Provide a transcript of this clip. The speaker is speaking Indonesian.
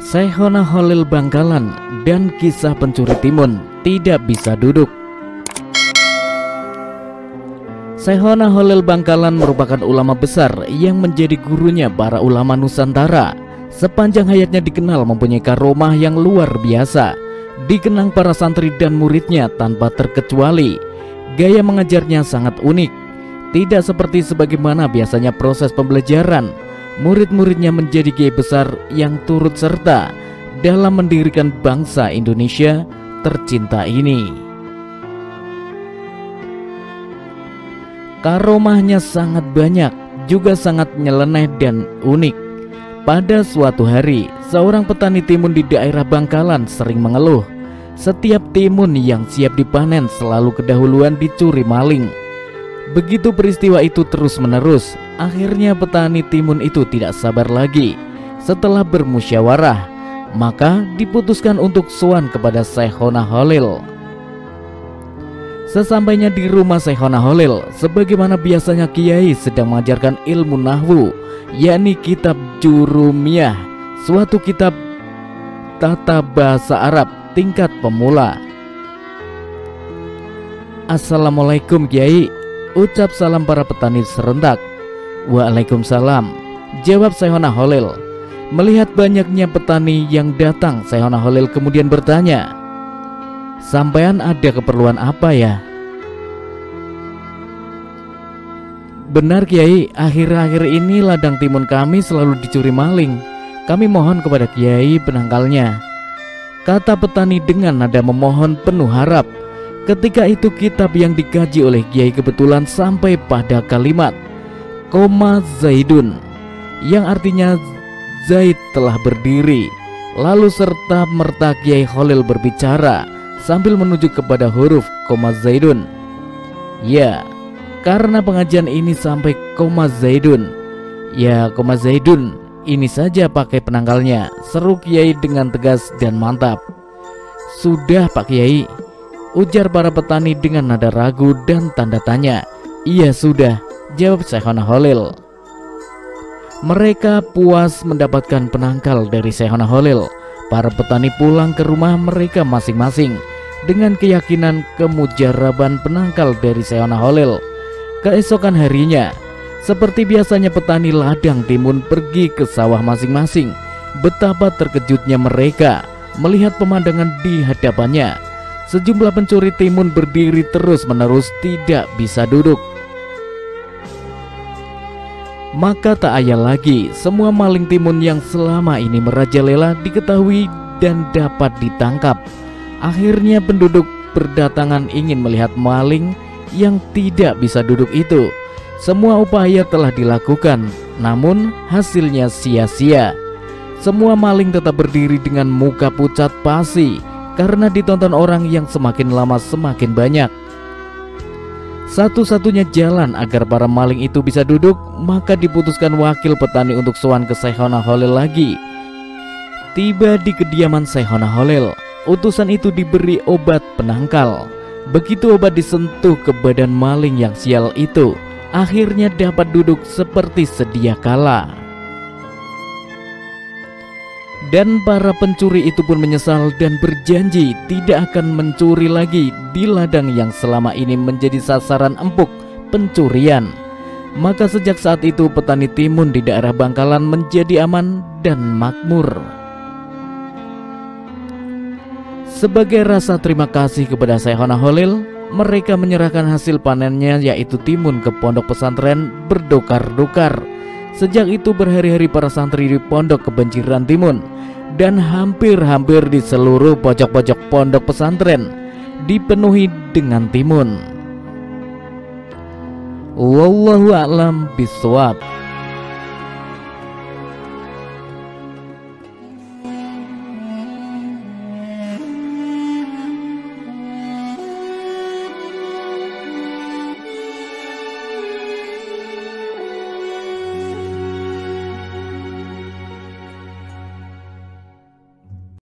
Syekhona Cholil Bangkalan dan kisah pencuri timun tidak bisa duduk. Syekhona Cholil Bangkalan merupakan ulama besar yang menjadi gurunya para ulama Nusantara. Sepanjang hayatnya dikenal mempunyai karomah yang luar biasa, dikenang para santri dan muridnya tanpa terkecuali. Gaya mengajarnya sangat unik, tidak seperti sebagaimana biasanya proses pembelajaran. Murid-muridnya menjadi kiai besar yang turut serta dalam mendirikan bangsa Indonesia tercinta ini. Karomahnya sangat banyak, juga sangat nyeleneh dan unik. Pada suatu hari, seorang petani timun di daerah Bangkalan sering mengeluh, setiap timun yang siap dipanen selalu kedahuluan dicuri maling. Begitu peristiwa itu terus-menerus, akhirnya petani timun itu tidak sabar lagi. Setelah bermusyawarah, maka diputuskan untuk sowan kepada Syekhona Cholil. Sesampainya di rumah Syekhona Cholil, sebagaimana biasanya kiai sedang mengajarkan ilmu nahwu, yakni kitab Jurumiyah, suatu kitab tata bahasa Arab tingkat pemula. "Assalamualaikum Kiai," ucap salam para petani serentak. "Waalaikumsalam," jawab Syekhona Cholil. Melihat banyaknya petani yang datang, Syekhona Cholil kemudian bertanya, "Sampean ada keperluan apa ya?" "Benar Kiai, akhir-akhir ini ladang timun kami selalu dicuri maling. Kami mohon kepada Kiai penangkalnya," kata petani dengan nada memohon penuh harap. Ketika itu kitab yang dikaji oleh Kiai kebetulan sampai pada kalimat Koma Zaidun, yang artinya Zaid telah berdiri. Lalu serta merta Kiai Cholil berbicara sambil menunjuk kepada huruf Koma Zaidun. "Ya, karena pengajian ini sampai Koma Zaidun. Ya, Koma Zaidun, ini saja pakai penangkalnya," seru Kiai dengan tegas dan mantap. "Sudah Pak Kiai," ujar para petani dengan nada ragu dan tanda tanya. "Iya sudah," jawab Syekhona Cholil. Mereka puas mendapatkan penangkal dari Syekhona Cholil. Para petani pulang ke rumah mereka masing-masing dengan keyakinan kemujaraban penangkal dari Syekhona Cholil. Keesokan harinya, seperti biasanya petani ladang timun pergi ke sawah masing-masing. Betapa terkejutnya mereka melihat pemandangan di hadapannya. Sejumlah pencuri timun berdiri terus-menerus tidak bisa duduk. Maka tak ayal lagi, semua maling timun yang selama ini merajalela diketahui dan dapat ditangkap. Akhirnya penduduk berdatangan ingin melihat maling yang tidak bisa duduk itu. Semua upaya telah dilakukan, namun hasilnya sia-sia. Semua maling tetap berdiri dengan muka pucat pasi karena ditonton orang yang semakin lama semakin banyak. Satu-satunya jalan agar para maling itu bisa duduk, maka diputuskan wakil petani untuk sowan ke Syekhona Cholil lagi. Tiba di kediaman Syekhona Cholil, utusan itu diberi obat penangkal. Begitu obat disentuh ke badan maling yang sial itu, akhirnya dapat duduk seperti sedia kala. Dan para pencuri itu pun menyesal dan berjanji tidak akan mencuri lagi di ladang yang selama ini menjadi sasaran empuk pencurian. Maka sejak saat itu petani timun di daerah Bangkalan menjadi aman dan makmur. Sebagai rasa terima kasih kepada Syekhona Cholil, mereka menyerahkan hasil panennya yaitu timun ke pondok pesantren berdokar-dokar. Sejak itu berhari-hari para santri di pondok kebanjiran timun, dan hampir-hampir di seluruh pojok-pojok pondok pesantren dipenuhi dengan timun. Wallahu a'lam bishawab.